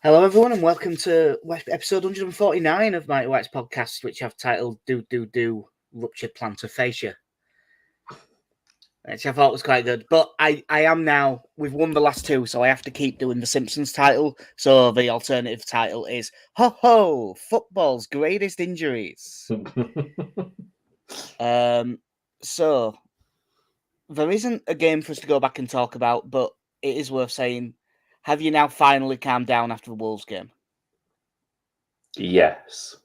Hello, everyone, and welcome to episode 149 of Mighty White's podcast, which I've titled Do Ruptured Plantar Fascia, which I thought was quite good. But I am now, we've won the last two, so I have to keep doing the Simpsons title. So the alternative title is Ho Ho, Football's Greatest Injuries. So there isn't a game for us to go back and talk about, but it is worth saying, have you now finally calmed down after the Wolves game? Yes.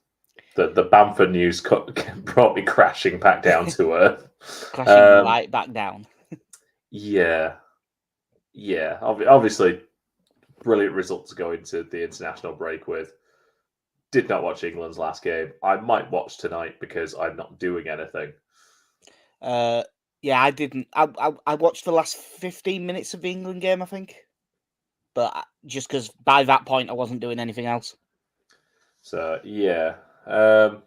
The Bamford news brought me crashing back down to earth. Crashing right back down. Yeah. Obviously, brilliant result to go into the international break with. Did not watch England's last game. I might watch tonight because I'm not doing anything. Yeah, I didn't. I watched the last 15 minutes of the England game, I think. But just because by that point I wasn't doing anything else. So, yeah. Now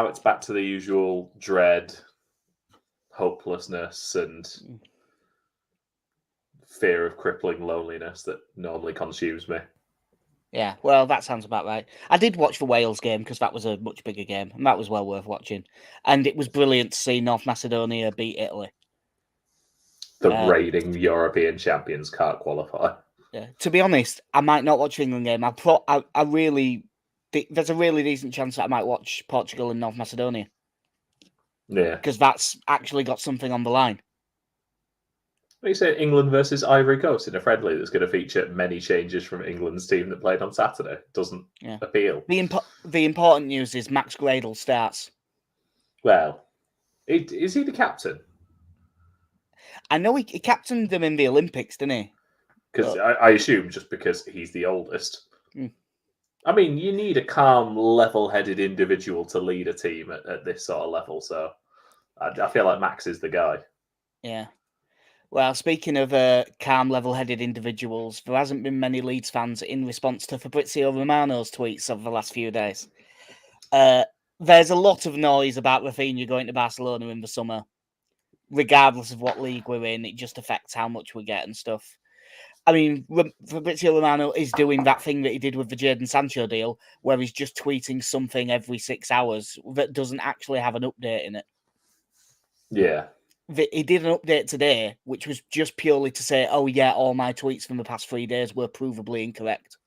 it's back to the usual dread, hopelessness, and fear of crippling loneliness that normally consumes me. Yeah, well, that sounds about right. I did watch the Wales game because that was a much bigger game, and that was well worth watching. And it was brilliant to see North Macedonia beat Italy. The reigning European champions can't qualify. Yeah, to be honest, I might not watch the England game. I really there's a really decent chance that I might watch Portugal and North Macedonia. Yeah, because that's actually got something on the line. What you say, England versus Ivory Coast in a friendly that's going to feature many changes from England's team that played on Saturday? Doesn't appeal. The important news is Max Gradle starts. Well, is he the captain? I know he captained them in the Olympics, didn't he? Because I assume just because he's the oldest. Mm. I mean, you need a calm, level-headed individual to lead a team at this sort of level. So I feel like Max is the guy. Yeah. Well, speaking of calm, level-headed individuals, there hasn't been many Leeds fans in response to Fabrizio Romano's tweets over the last few days. There's a lot of noise about Rafinha going to Barcelona in the summer. Regardless of what league we're in, it just affects how much we get and stuff. I mean, Fabrizio Romano is doing that thing that he did with the Jadon Sancho deal, where he's just tweeting something every 6 hours that doesn't actually have an update in it. Yeah. He did an update today, which was just purely to say, oh yeah, all my tweets from the past 3 days were provably incorrect.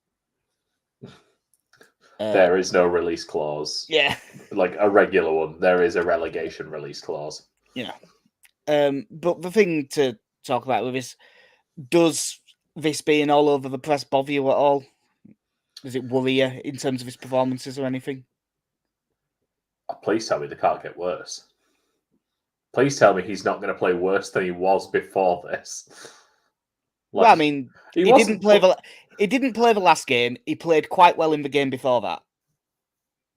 There is no release clause. Yeah. Like a regular one, there is a relegation release clause. Yeah. But the thing to talk about with this, does this being all over the press bother you at all? Does it worry you in terms of his performances or anything? Please tell me they can't get worse. Please tell me he's not going to play worse than he was before this. Well, I mean, he didn't play the last game. He played quite well in the game before that.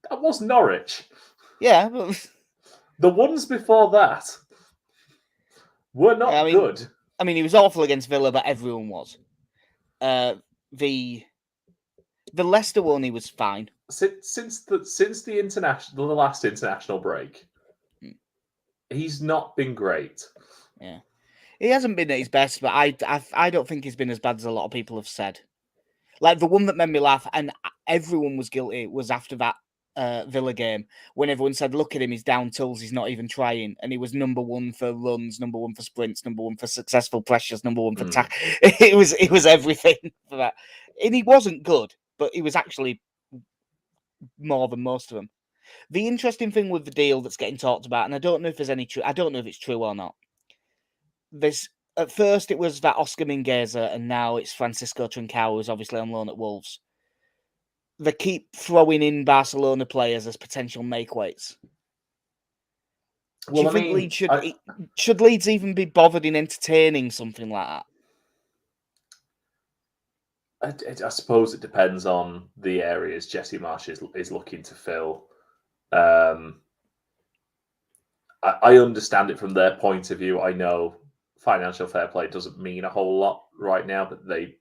That was Norwich. Yeah. But... the ones before that were not good. I mean, he was awful against Villa, but everyone was. The Leicester one, he was fine. Since the last international break, he's not been great. Yeah, he hasn't been at his best, but I don't think he's been as bad as a lot of people have said. Like the one that made me laugh, and everyone was guilty, was after that Villa game when everyone said, "Look at him, he's down tools, he's not even trying," and he was number 1 for runs, number 1 for sprints, number 1 for successful pressures, number 1 for tack. It was everything for that, and he wasn't good, but he was actually more than most of them. The interesting thing with the deal that's getting talked about, and I don't know if there's any I don't know if it's true or not. At first it was that Oscar Mingueza, and now it's Francisco Trincao, who's obviously on loan at Wolves. They keep throwing in Barcelona players as potential make-weights. Do you think Leeds should Leeds even be bothered in entertaining something like that? I suppose it depends on the areas Jesse Marsch is looking to fill. I understand it from their point of view. I know financial fair play doesn't mean a whole lot right now, but they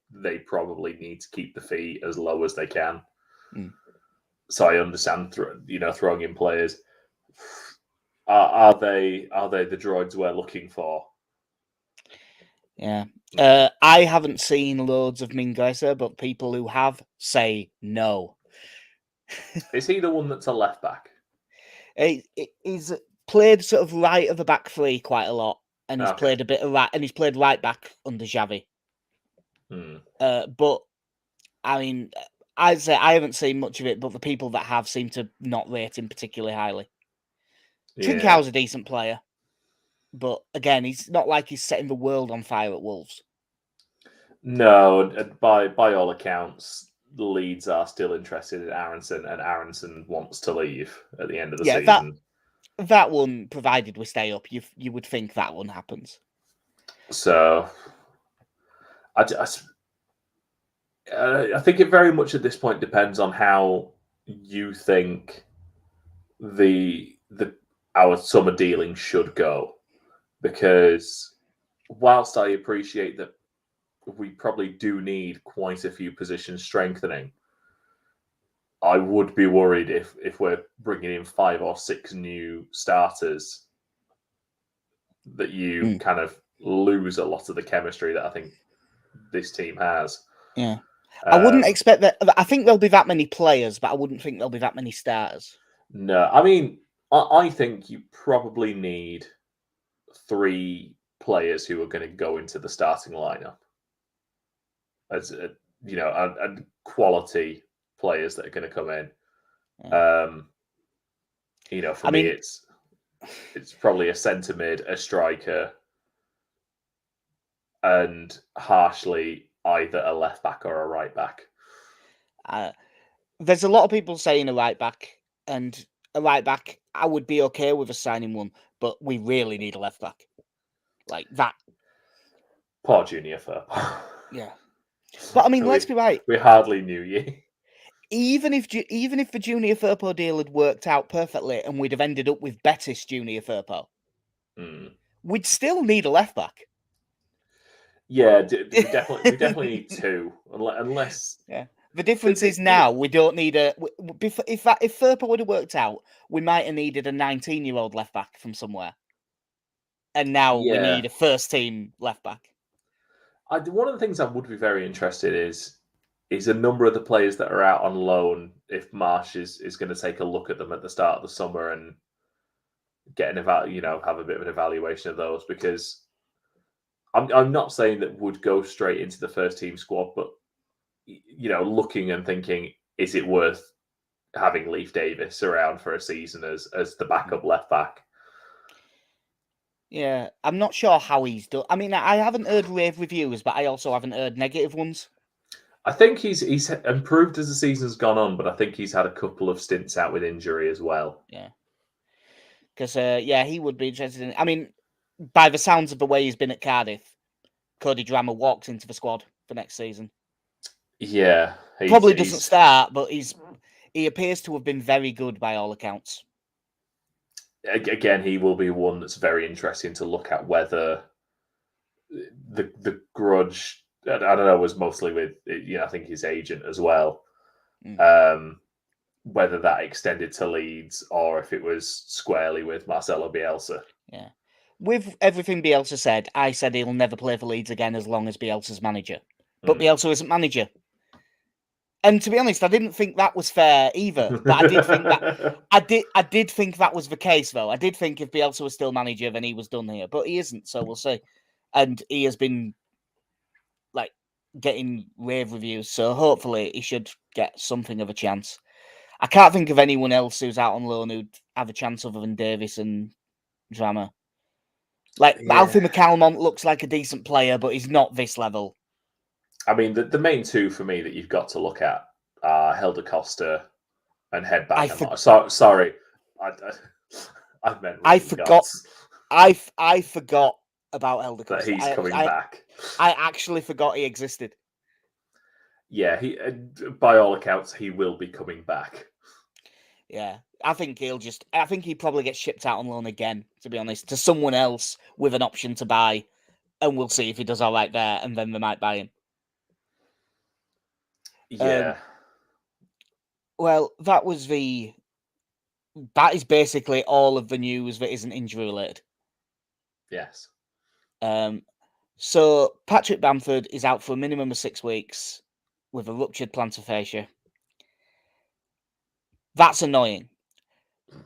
probably need to keep the fee as low as they can. So I understand, throwing in players. Are they the droids we're looking for? Yeah, I haven't seen loads of Mingueza, but people who have say no. Is he the one that's a left back? He's played sort of right of the back three quite a lot, and he's Okay. played a bit of right, and he's played right back under Xavi. But I mean, I'd say I haven't seen much of it, but the people that have seem to not rate him particularly highly. Trincão's a decent player, but again, he's not like he's setting the world on fire at Wolves. No, by all accounts, Leeds are still interested in Aronson, and Aronson wants to leave at the end of the season. That one, provided we stay up, you would think that one happens. So, I think it very much at this point depends on how you think our summer dealing should go, because whilst I appreciate that we probably do need quite a few positions strengthening, I would be worried if we're bringing in 5 or 6 new starters that you kind of lose a lot of the chemistry that I think this team has. Yeah. I wouldn't expect that. I think there'll be that many players, but I wouldn't think there'll be that many starters. No, I mean, I think you probably need 3 players who are going to go into the starting lineup as and quality players that are going to come in. Yeah. For me, it's probably a centre mid, a striker, and harshly either a left back or a right back. There's a lot of people saying a right back, and a right back I would be okay with us signing one, but we really need a left back like that. Poor Junior Firpo. Yeah, but I mean, let's be right. We hardly knew you. Even if the Junior Firpo deal had worked out perfectly and we'd have ended up with Betis Junior Firpo, we'd still need a left back. Yeah, we definitely need 2, unless. Yeah. The difference is now we don't need if Firpo would have worked out, we might have needed a 19-year-old left back from somewhere, and now we need a first team left back. One of the things I would be very interested is a number of the players that are out on loan. If Marsh is going to take a look at them at the start of the summer and get have a bit of an evaluation of those, because I'm not saying that would go straight into the first team squad, but looking and thinking, is it worth having Leif Davis around for a season as the backup left back? Yeah, I'm not sure how he's done. I mean, I haven't heard rave reviews, but I also haven't heard negative ones. I think he's improved as the season's gone on, but I think he's had a couple of stints out with injury as well. Yeah. Because, he would be interested in... I mean, by the sounds of the way he's been at Cardiff, Cody Drammer walks into the squad for next season. Yeah. Probably doesn't start, but he appears to have been very good by all accounts. Again, he will be one that's very interesting to look at, whether the grudge, I don't know, was mostly with, I think his agent as well. Whether that extended to Leeds or if it was squarely with Marcelo Bielsa. Yeah. With everything Bielsa said, I said he'll never play for Leeds again as long as Bielsa's manager. But Bielsa isn't manager. And to be honest, I didn't think that was fair either. But I did think that I did think that was the case, though. I did think if Bielsa was still manager, then he was done here. But he isn't, so we'll see. And he has been getting rave reviews, so hopefully he should get something of a chance. I can't think of anyone else who's out on loan who'd have a chance other than Davis and Drama. Alfie McCalmont looks like a decent player, but he's not this level. I mean, the main 2 for me that you've got to look at are Helder Costa and Hedback. Sorry, I meant. I forgot. I forgot about Helder Costa. That he's coming back. I actually forgot he existed. Yeah, by all accounts, he will be coming back. Yeah, I think he probably gets shipped out on loan again, to be honest, to someone else with an option to buy, and we'll see if he does all right there, and then they might buy him. Yeah. Well, that is basically all of the news that isn't injury related. Yes. So Patrick Bamford is out for a minimum of 6 weeks with a ruptured plantar fascia. That's annoying.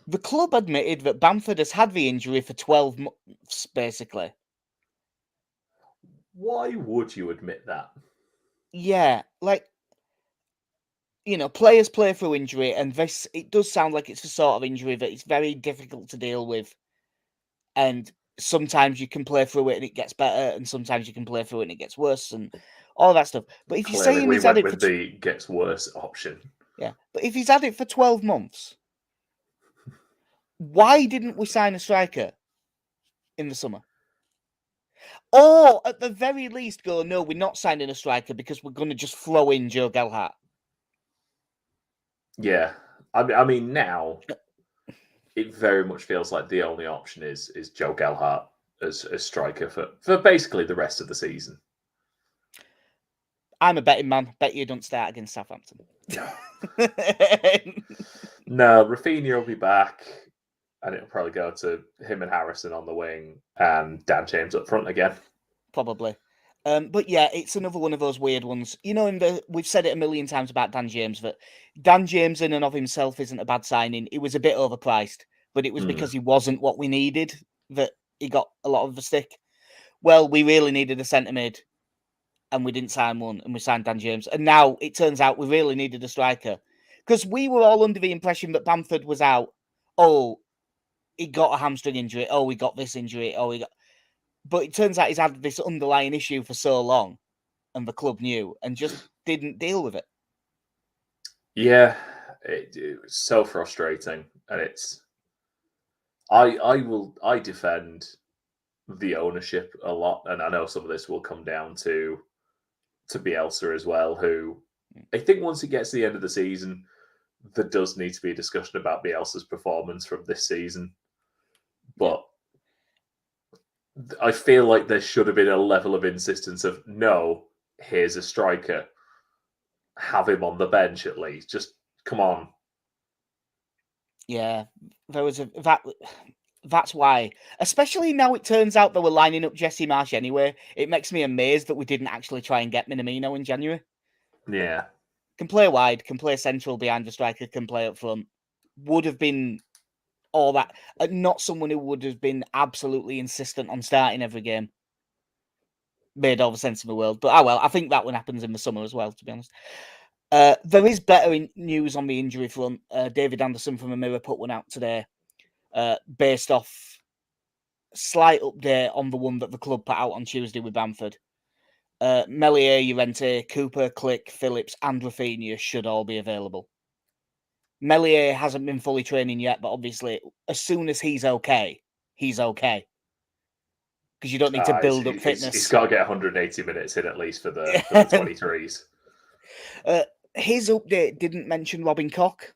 The club admitted that Bamford has had the injury for 12 months, basically. Why would you admit that? Yeah, like, players play through injury, and it does sound like it's the sort of injury that it's very difficult to deal with. And sometimes you can play through it and it gets better, and sometimes you can play through it and it gets worse, and all that stuff. But if you're Clearly, saying we he's had went it for with the gets worse option. yeah, but if he's had it for 12 months, why didn't we sign a striker in the summer? Or at the very least go, no, we're not signing a striker because we're going to just throw in Joe Gelhardt. Yeah. I mean, now it very much feels like the only option is Joe Gelhardt as striker for basically the rest of the season. I'm a betting man. Bet you don't start against Southampton. No. No, Rafinha will be back, and it'll probably go to him and Harrison on the wing and Dan James up front again. Probably. But yeah, it's another one of those weird ones. We've said it a million times about Dan James, that Dan James in and of himself isn't a bad signing. It was a bit overpriced, but it was because he wasn't what we needed that he got a lot of the stick. Well, we really needed a centre mid, and we didn't sign one, and we signed Dan James. And now it turns out we really needed a striker, because we were all under the impression that Bamford was out. Oh, he got a hamstring injury. Oh, we got this injury. But it turns out he's had this underlying issue for so long, and the club knew and just didn't deal with it. Yeah, it was so frustrating, and it's I defend the ownership a lot, and I know some of this will come down to Bielsa as well, who I think once it gets to the end of the season, there does need to be a discussion about Bielsa's performance from this season. But I feel like there should have been a level of insistence of, no, here's a striker. Have him on the bench at least. Just come on. Yeah, there was that's why. Especially now it turns out they were lining up Jesse Marsch anyway. It makes me amazed that we didn't actually try and get Minamino in January. Yeah. Can play wide, can play central behind the striker, can play up front. Would have been all that. Not someone who would have been absolutely insistent on starting every game. Made all the sense in the world. But well, I think that one happens in the summer as well, to be honest. There is better news on the injury front. David Anderson from the Mirror put one out today, based off slight update on the one that the club put out on Tuesday with Bamford. Melier, Llorente, Cooper, Click, Phillips, and Rafinha should all be available. Melier hasn't been fully training yet, but obviously, as soon as he's okay, he's okay. Because you don't need to build up fitness. He's got to get 180 minutes in at least for the 23s. His update didn't mention Robin Koch,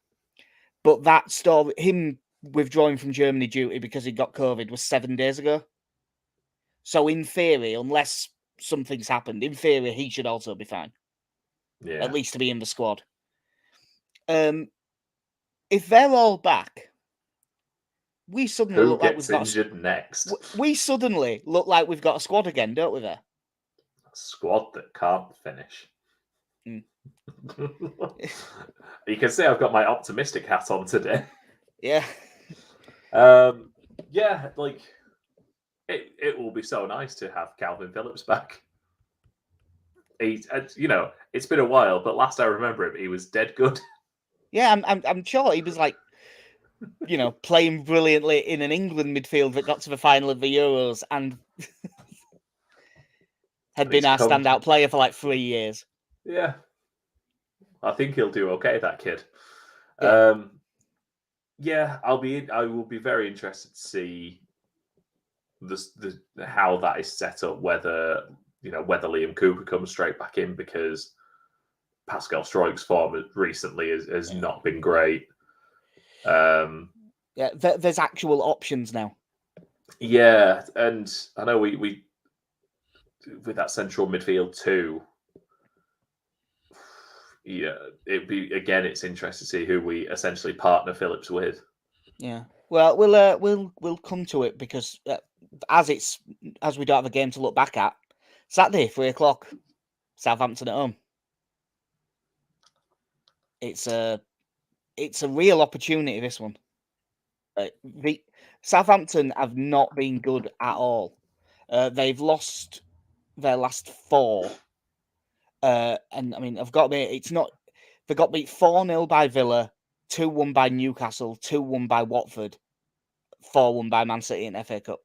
but that story, him withdrawing from Germany duty because he got COVID, was 7 days ago. So in theory, unless something's happened, in theory, he should also be fine. Yeah. At least to be in the squad. If they're all back, we suddenly look like we've got injured next. We suddenly look like we've got a squad again, don't we? There, a squad that can't finish. You can see I've got my optimistic hat on today. Yeah. Yeah, like it will be so nice to have Calvin Phillips back. It's been a while, but last I remember him, he was dead good. Yeah, I'm sure he was like, playing brilliantly in an England midfield that got to the final of the Euros and had been our standout player for like 3 years. Yeah, I think he'll do okay, that kid. Yeah. I will be very interested to see how that is set up. Whether Liam Cooper comes straight back in, because Pascal Struijk's form recently has not been great. There's actual options now. Yeah, and I know we with that central midfield too. Yeah, it's interesting to see who we essentially partner Phillips with. Yeah, well, we'll come to it, because as we don't have a game to look back at, Saturday, 3:00, Southampton at home. It's a real opportunity, this one. The Southampton have not been good at all. They've lost their last 4. And I mean, I've got to admit, it's not. They got beat 4-0 by Villa, 2-1 by Newcastle, 2-1 by Watford, 4-1 by Man City in FA Cup.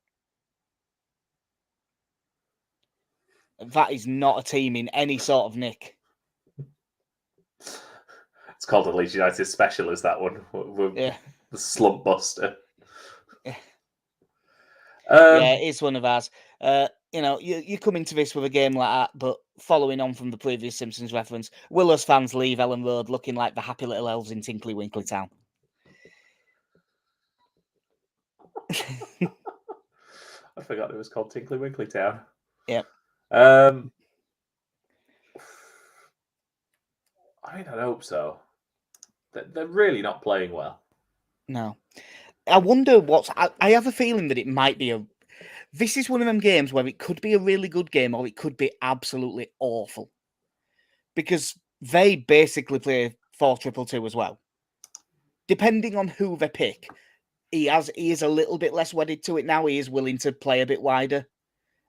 That is not a team in any sort of nick. It's called a Leeds United special, is that one? Yeah. The slump buster. Yeah. Yeah, it's one of ours. You come into this with a game like that, but following on from the previous Simpsons reference, will us fans leave Elland Road looking like the happy little elves in Tinkly Winkly Town? I forgot it was called Tinkly Winkly Town. Yep. I mean, I hope so. They're really not playing well. No. I wonder I have a feeling that it might be this is one of them games where it could be a really good game or it could be absolutely awful. Because they basically play 4-2-2 as well. Depending on who they pick, he is a little bit less wedded to it now. He is willing to play a bit wider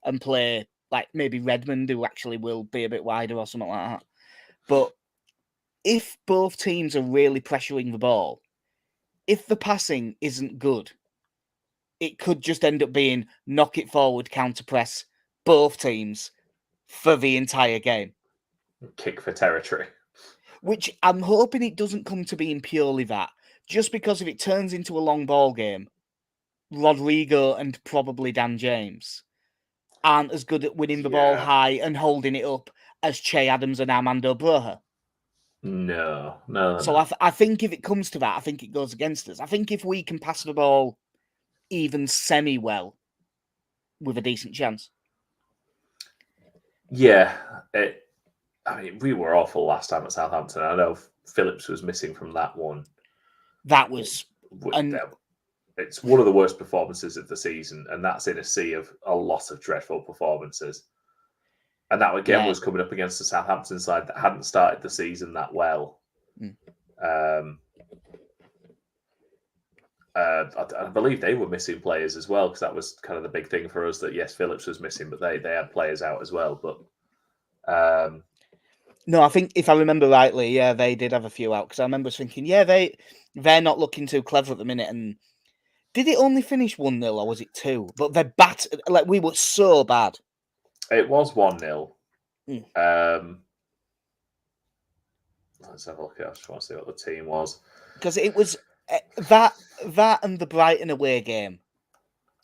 and play like maybe Redmond, who actually will be a bit wider or something like that. But if both teams are really pressuring the ball, if the passing isn't good, it could just end up being knock it forward, counter press, both teams for the entire game. Kick for territory. Which I'm hoping it doesn't come to being purely that. Just because if it turns into a long ball game, Rodrigo and probably Dan James aren't as good at winning the ball high and holding it up as Che Adams and Armando Broja. No. So I think if it comes to that, I think it goes against us. I think if we can pass the ball even semi-well with a decent chance. Yeah. I mean, we were awful last time at Southampton. I know Phillips was missing from that one. That was... It's one of the worst performances of the season, and that's in a sea of a lot of dreadful performances. And that, again, was coming up against the Southampton side that hadn't started the season that well. I believe they were missing players as well, because that was kind of the big thing for us, that, yes, Phillips was missing, but they had players out as well. But no, I think if I remember rightly, they did have a few out, because I remember thinking, they're not looking too clever at the minute. And did it only finish 1-0 or was it 2? But they're we were so bad. It was 1-0. Let's have a look. I just want to see what the team was. Because it was that and the Brighton away game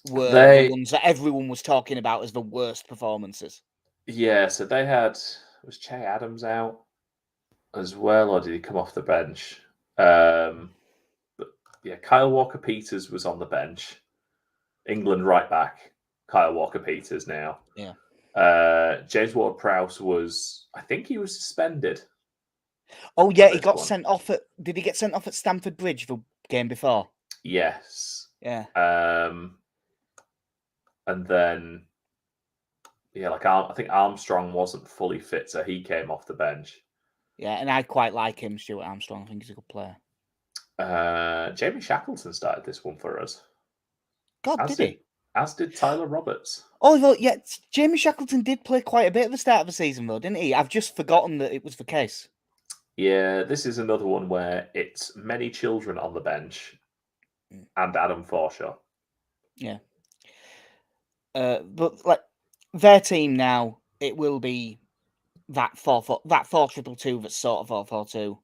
were the ones that everyone was talking about as the worst performances. Yeah, so they had... Was Che Adams out as well, or did he come off the bench? But yeah, Kyle Walker-Peters was on the bench. England right back, Kyle Walker-Peters now. Yeah. James Ward-Prowse was... I think he was suspended. Oh, yeah, he got sent off at... Did he get sent off at Stamford Bridge the game before? Yes. Yeah. And then... Yeah, I think Armstrong wasn't fully fit, so he came off the bench. Yeah, and I quite like him, Stuart Armstrong. I think he's a good player. Jamie Shackleton started this one for us. God, did he? As did Tyler Roberts. Oh, yeah, Jamie Shackleton did play quite a bit at the start of the season, though, didn't he? I've just forgotten that it was the case. Yeah, this is another one where it's many children on the bench and Adam Fascia. Yeah. But like their team now, it will be that 4-2-2 that's sort of 4-4-2.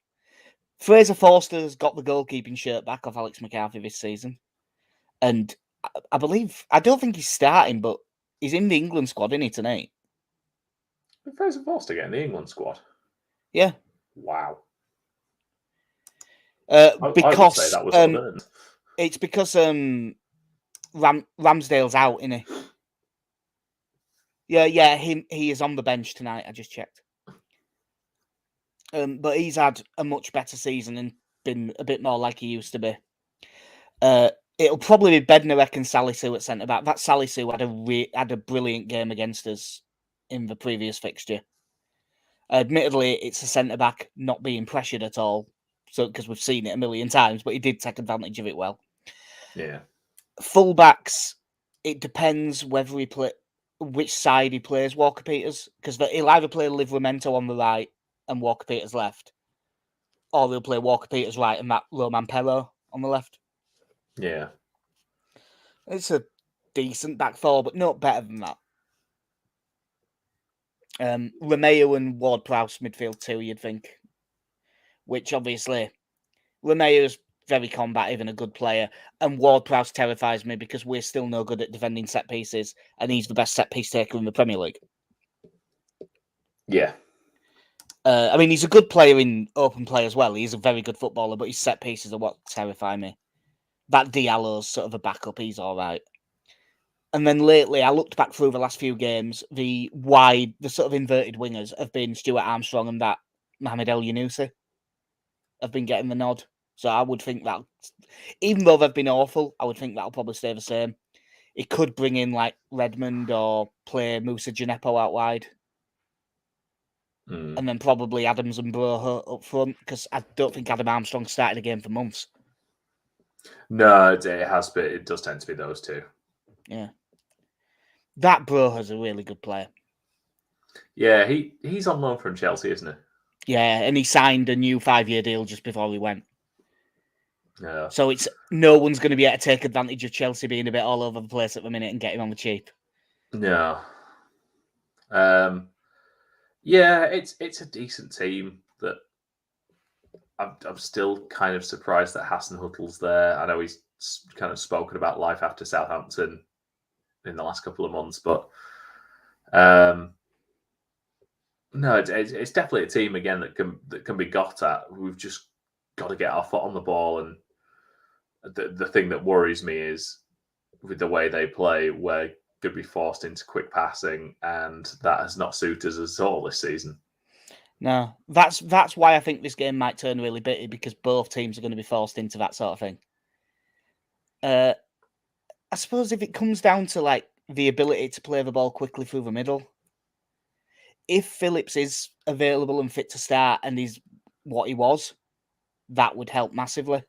Fraser Forster's got the goalkeeping shirt back off Alex McCarthy this season. And I don't think he's starting, but he's in the England squad, isn't he, tonight? Did Fraser Forster get in the England squad? Yeah. Wow. Because I would say that was unearned. It's because Ramsdale's out, isn't he? Yeah, he is on the bench tonight. I just checked. But he's had a much better season and been a bit more like he used to be. It'll probably be Bednarek and Salisu at centre back. That Salisu had a brilliant game against us in the previous fixture. Admittedly, it's a centre-back not being pressured at all, so because we've seen it a million times, but he did take advantage of it well. Yeah. Fullbacks, it depends whether which side he plays Walker Peters, because he'll either play Livramento on the right and Walker Peters left, or they'll play Walker Peters right and Roman Perro on the left. Yeah. It's a decent back four, but not better than that. Romeo and Ward-Prowse midfield too, you'd think. Which obviously, Romeo's very combative and a good player, and Ward-Prowse terrifies me because we're still no good at defending set pieces, and he's the best set piece taker in the Premier League. Yeah. I mean, he's a good player in open play as well. He's a very good footballer, but his set pieces are what terrify me. That Diallo's sort of a backup. He's all right. And then lately, I looked back through the last few games. The sort of inverted wingers have been Stuart Armstrong and that Mohamed El Yunusi have been getting the nod. So I would think that, even though they've been awful, I would think that'll probably stay the same. It could bring in like Redmond or play Moussa Djenepo out wide. And then probably Adams and Broho up front, because I don't think Adam Armstrong started a game for months. No, it has been. It does tend to be those two. Yeah. That Broho's a really good player. Yeah, he's on loan from Chelsea, isn't he? Yeah, and he signed a new 5-year deal just before he went. Yeah. So it's no one's going to be able to take advantage of Chelsea being a bit all over the place at the minute and get him on the cheap. No. Yeah, it's a decent team. That I'm still kind of surprised that Hasenhüttl's there. I know he's kind of spoken about life after Southampton in the last couple of months, but no, it's definitely a team again that can be got at. We've just got to get our foot on the ball, and the thing that worries me is with the way they play, we're going to be forced into quick passing, and that has not suited us at all this season. No, that's why I think this game might turn really bitty, because both teams are going to be forced into that sort of thing. I suppose if it comes down to like the ability to play the ball quickly through the middle, if Phillips is available and fit to start and is what he was, that would help massively.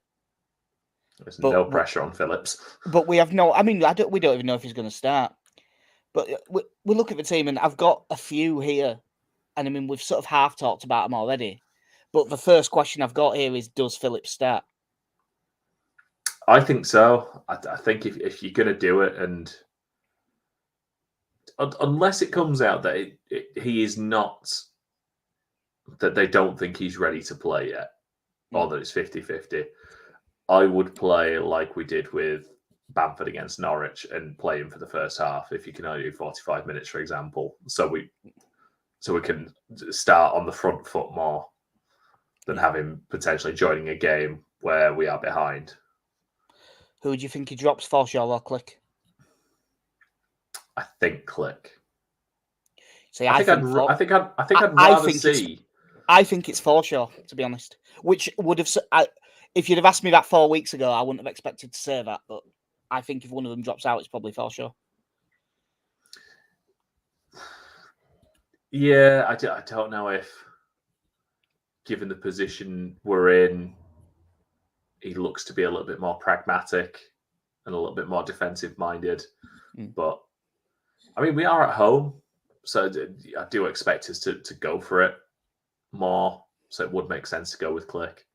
There's no pressure on Phillips. But we have no... I mean, we don't even know if he's going to start. But we look at the team, and I've got a few here. And I mean, we've sort of half talked about them already. But the first question I've got here is, does Phillips start? I think so. I think if you're going to do it, and unless it comes out that he is not, that they don't think he's ready to play yet, or that it's 50-50, I would play like we did with Bamford against Norwich and play him for the first half if you can only do 45 minutes, for example. So we can start on the front foot more than have him potentially joining a game where we are behind. Who do you think he drops, Fascia or Click? I think Click. See, I think I'd rather see. I think it's Fascia, to be honest. Which would have, if you'd have asked me that 4 weeks ago, I wouldn't have expected to say that. But I think if one of them drops out, it's probably Fascia. Yeah, I don't know if, given the position we're in, he looks to be a little bit more pragmatic and a little bit more defensive minded. But I mean, we are at home, so I do expect us to go for it more. So it would make sense to go with Click.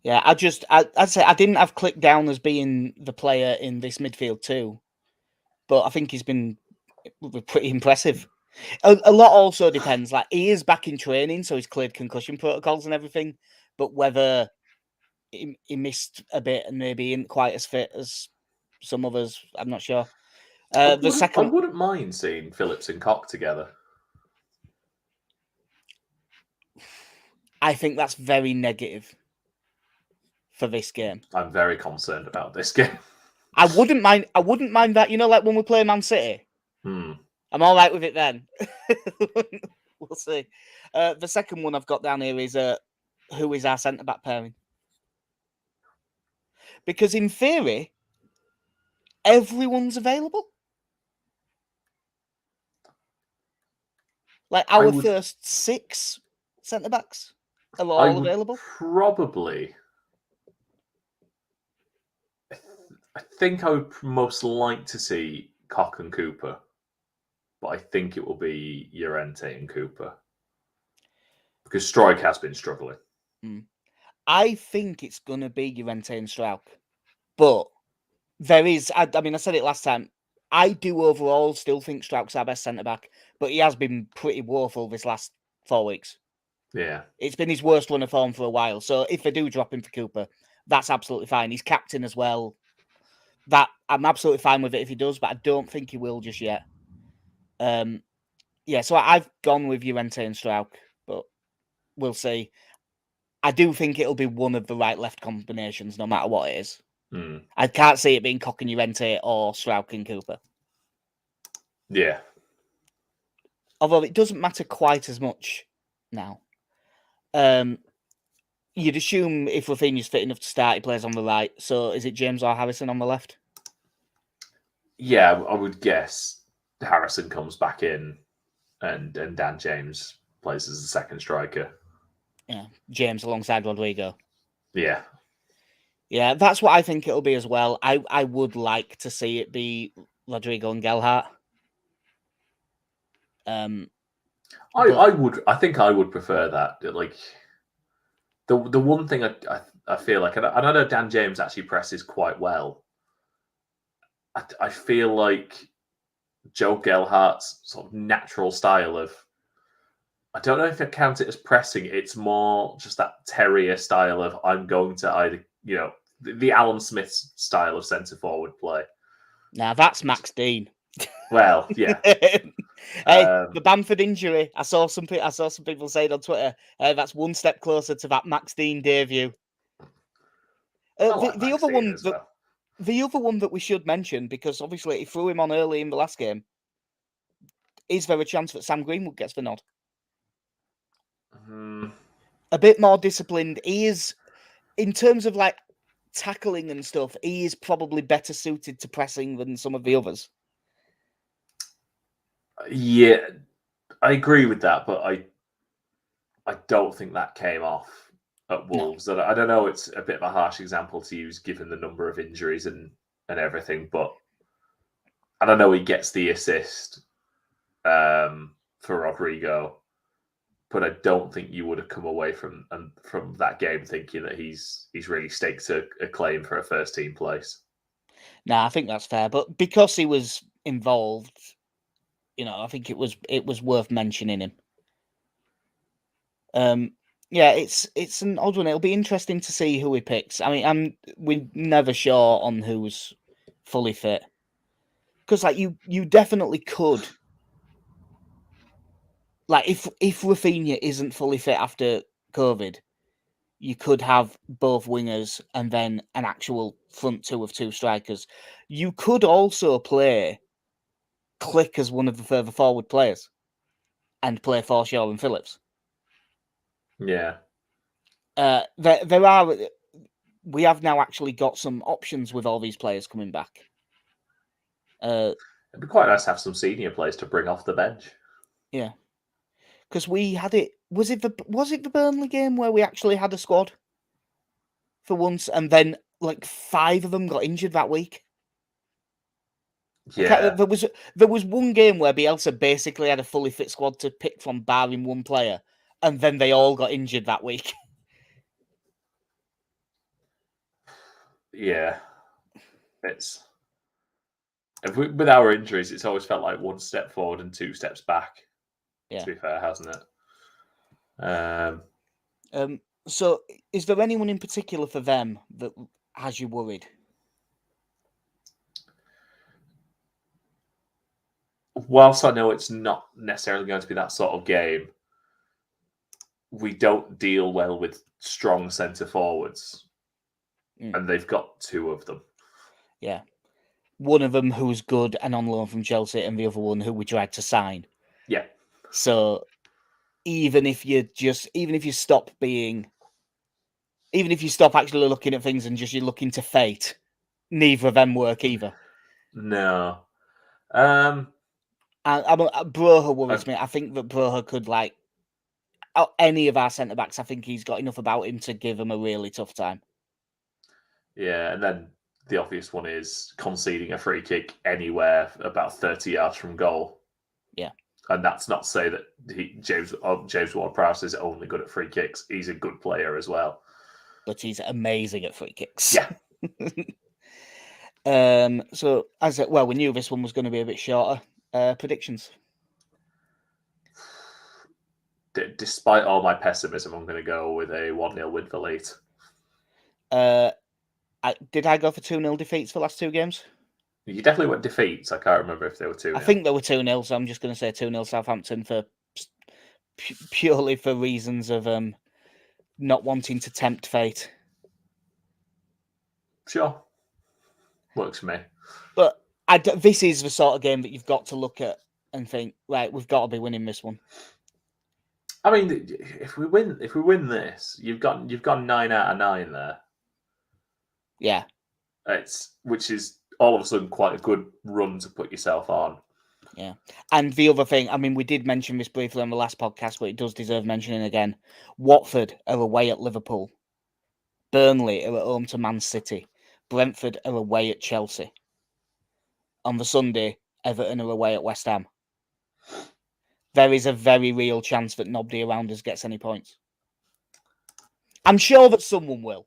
Yeah, I'd say I didn't have Click down as being the player in this midfield too, but I think he's been pretty impressive. A lot also depends. Like, he is back in training, so he's cleared concussion protocols and everything. But whether he missed a bit and maybe isn't quite as fit as some others, I'm not sure. I wouldn't mind seeing Phillips and Koch together. I think that's very negative for this game. I'm very concerned about this game. I wouldn't mind that. You know, like when we play Man City. I'm all right with it then. We'll see. The second one I've got down here is who is our centre-back pairing? Because in theory, everyone's available. Like our first 6 centre backs are all available. Probably. I think I would most like to see Cock and Cooper, but I think it will be Llorente and Cooper because Struijk has been struggling. I think it's going to be Llorente and Struijk, but there is. I mean, I said it last time. I do overall still think Struijk's our best centre back, but he has been pretty woeful this last 4 weeks. Yeah, it's been his worst run of form for a while. So if they do drop him for Cooper, that's absolutely fine. He's captain as well. That I'm absolutely fine with it if he does, but I don't think he will just yet. Yeah, so I've gone with Llorente and Struijk, but we'll see. I do think it'll be one of the right-left combinations, no matter what it is. I can't see it being Cock and Llorente or Struijk and Cooper. Yeah. Although it doesn't matter quite as much now. You'd assume if Rafinha's fit enough to start, he plays on the right. So is it James or Harrison on the left? Yeah, I would guess Harrison comes back in and Dan James plays as the second striker. Yeah, James alongside Rodrigo. Yeah. Yeah, that's what I think it'll be as well. I would like to see it be Rodrigo and Gelhardt. I think I would prefer that. Like the one thing I feel like, and I know Dan James actually presses quite well. I feel like Joe Gelhardt's sort of natural style of, I don't know if I count it as pressing. It's more just that terrier style of I'm going to either, the Alan Smith style of centre forward play. Now that's Max Dean. Well, yeah. Hey, the Bamford injury. I saw some people saying on Twitter. That's one step closer to that Max Dean debut. The other one that we should mention, because obviously he threw him on early in the last game, is there a chance that Sam Greenwood gets the nod? A bit more disciplined. He is, in terms of like tackling and stuff, he is probably better suited to pressing than some of the others. Yeah, I agree with that, but I don't think that came off at Wolves. No. I don't know, it's a bit of a harsh example to use given the number of injuries and everything, but I don't know, he gets the assist for Rodrigo, but I don't think you would have come away from that game thinking that he's really staked a claim for a first team place. No, I think that's fair, but because he was involved, I think it was worth mentioning him. Yeah, it's an odd one. It'll be interesting to see who he picks. I mean, we're never sure on who's fully fit, because like you definitely could, like if Rafinha isn't fully fit after COVID, you could have both wingers and then an actual front two of 2 strikers. You could also play Click as one of the further forward players and play Fascia and Phillips. Yeah. We have now actually got some options with all these players coming back. It'd be quite nice to have some senior players to bring off the bench. Yeah. Because we had it. Was it the Burnley game where we actually had a squad for once, and then like 5 of them got injured that week? Yeah. There was one game where Bielsa basically had a fully fit squad to pick from, barring one player, and then they all got injured that week. Yeah. With our injuries, it's always felt like 1 step forward and 2 steps back. Yeah. To be fair, hasn't it? So, is there anyone in particular for them that has you worried? Whilst I know it's not necessarily going to be that sort of game, we don't deal well with strong centre forwards, and they've got 2 of them. Yeah. One of them who's good and on loan from Chelsea, and the other one who we tried to sign. Yeah. So even if you stop actually looking at things and just you're looking to fate, neither of them work either. No. Broha worries me. I think that Broha could, like, any of our centre-backs, I think he's got enough about him to give him a really tough time. Yeah, and then the obvious one is conceding a free kick anywhere about 30 yards from goal. Yeah. And that's not to say that James Ward-Prowse is only good at free kicks. He's a good player as well. But he's amazing at free kicks. Yeah. So, we knew this one was going to be a bit shorter. Predictions? Despite all my pessimism, I'm going to go with a 1-0 win for Leeds. Did I go for 2-0 defeats for the last two games? You definitely went defeats. I can't remember if they were 2-0. I think they were 2-0, so I'm just going to say 2-0 Southampton for purely for reasons of not wanting to tempt fate. Sure. Works for me. But this is the sort of game that you've got to look at and think, right, we've got to be winning this one. I mean, if we win this, you've got 9 out of 9 there. Yeah. Which is all of a sudden quite a good run to put yourself on. Yeah. And the other thing, I mean, we did mention this briefly on the last podcast, but it does deserve mentioning again. Watford are away at Liverpool. Burnley are at home to Man City. Brentford are away at Chelsea. On the Sunday, Everton are away at West Ham. There is a very real chance that nobody around us gets any points. I'm sure that someone will.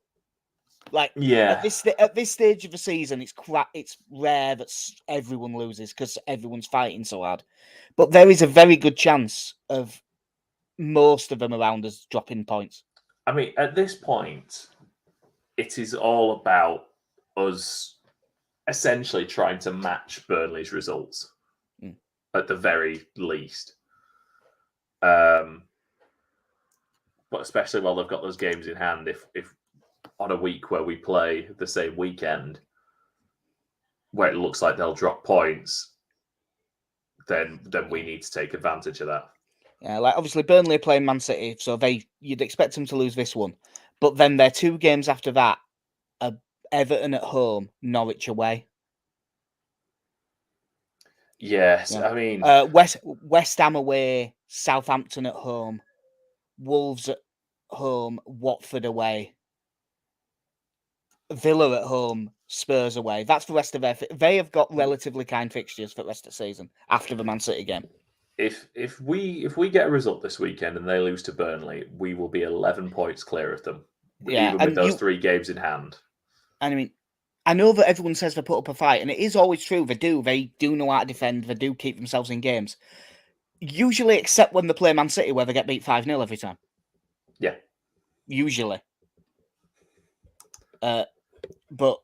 Like, yeah, at this stage of the season, it's rare that everyone loses because everyone's fighting so hard. But there is a very good chance of most of them around us dropping points. I mean, at this point, it is all about us essentially trying to match Burnley's results at the very least. But especially while they've got those games in hand, if on a week where we play the same weekend, where it looks like they'll drop points, then we need to take advantage of that. Yeah, like obviously Burnley are playing Man City, so you'd expect them to lose this one. But then their two games after that are Everton at home, Norwich away. Yes, yeah. I mean West Ham away, Southampton at home, Wolves at home, Watford away, Villa at home, Spurs away. That's the rest of they have got relatively kind fixtures for the rest of the season after the Man City game. If we get a result this weekend and they lose to Burnley, we will be 11 points clear of them. Yeah, even with those 3 games in hand. And I mean, I know that everyone says they put up a fight, and it is always true. They do know how to defend. They do keep themselves in games. Usually, except when they play Man City, where they get beat 5-0 every time. Yeah. Usually. But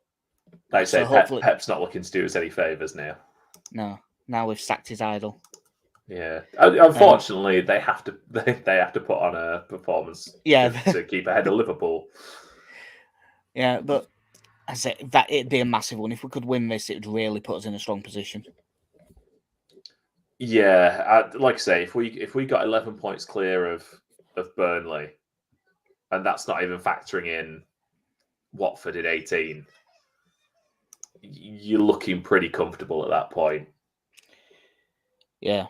like I say, Pep's not looking to do us any favours now. No, now we've sacked his idol. Yeah, unfortunately, they have to put on a performance. Yeah, to keep ahead of Liverpool. Yeah, but I say that it'd be a massive one. If we could win this, it would really put us in a strong position. Yeah, like I say, if we got 11 points clear of Burnley, and that's not even factoring in Watford at 18, you're looking pretty comfortable at that point. Yeah.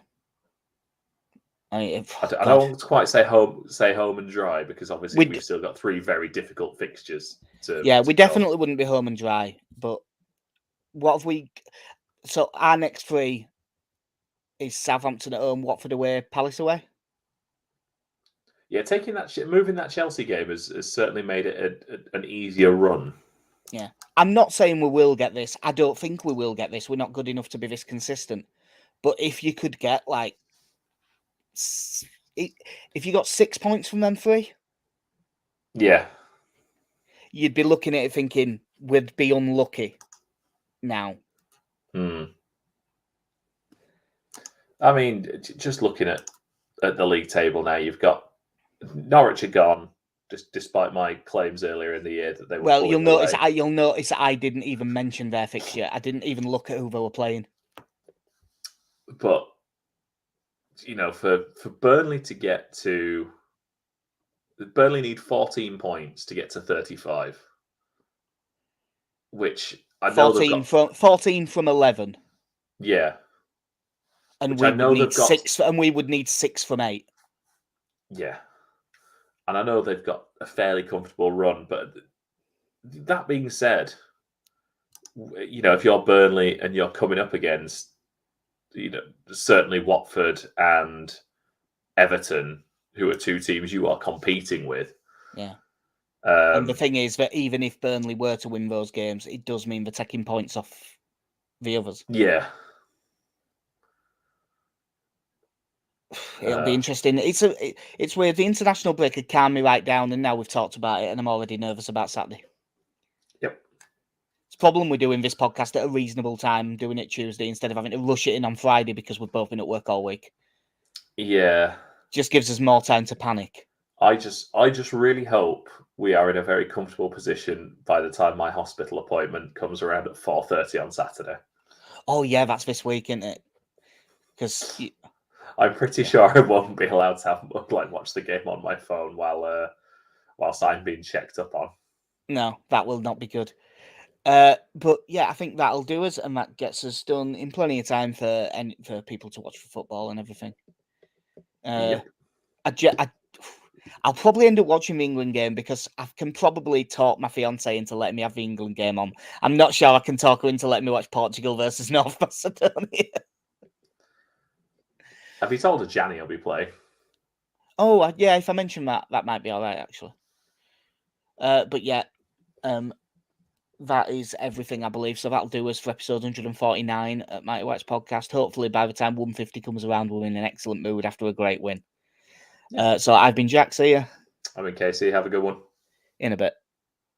I don't want to quite say home and dry, because obviously we've still got 3 very difficult fixtures we definitely wouldn't be home and dry. But what have we? So our next 3 is Southampton at home, Watford away, Palace away. Yeah, moving that Chelsea game has certainly made it an easier run. Yeah, I'm not saying we will get this. I don't think we will get this. We're not good enough to be this consistent. But if you could get if you got 6 points from them 3, yeah, you'd be looking at it thinking we'd be unlucky now. I mean, just looking at the league table now, you've got Norwich are gone, despite my claims earlier in the year that they were. Well, you'll notice I didn't even mention their fixture. I didn't even look at who they were playing. But for Burnley to get to, Burnley need 14 points to get to 35, which I know 14 from 11. Yeah, And Which we I would know need they've got 6, and we would need 6 from 8. Yeah. And I know they've got a fairly comfortable run, but that being said, if you're Burnley and you're coming up against, certainly Watford and Everton, who are 2 teams you are competing with. Yeah. And the thing is that even if Burnley were to win those games, it does mean they're taking points off the others. Yeah. It'll be interesting. It's weird. The international break had calmed me right down, and now we've talked about it, and I'm already nervous about Saturday. Yep. It's a problem we're doing this podcast at a reasonable time, doing it Tuesday instead of having to rush it in on Friday because we've both been at work all week. Yeah. Just gives us more time to panic. I just really hope we are in a very comfortable position by the time my hospital appointment comes around at 4:30 on Saturday. Oh yeah, that's this week, isn't it? Because I'm pretty sure I won't be allowed to watch the game on my phone whilst I'm being checked up on. No, that will not be good. But yeah, I think that'll do us, and that gets us done in plenty of time for people to watch for football and everything. Yep. I'll probably end up watching the England game because I can probably talk my fiance into letting me have the England game on. I'm not sure I can talk her into letting me watch Portugal versus North Macedonia. Have you told her Gianni will be playing? Oh, yeah, if I mention that might be all right, actually. But yeah, that is everything, I believe. So that'll do us for episode 149 at Mighty White's podcast. Hopefully, by the time 150 comes around, we're in an excellent mood after a great win. So I've been Jack. See ya. I'm in KC. Have a good one. In a bit.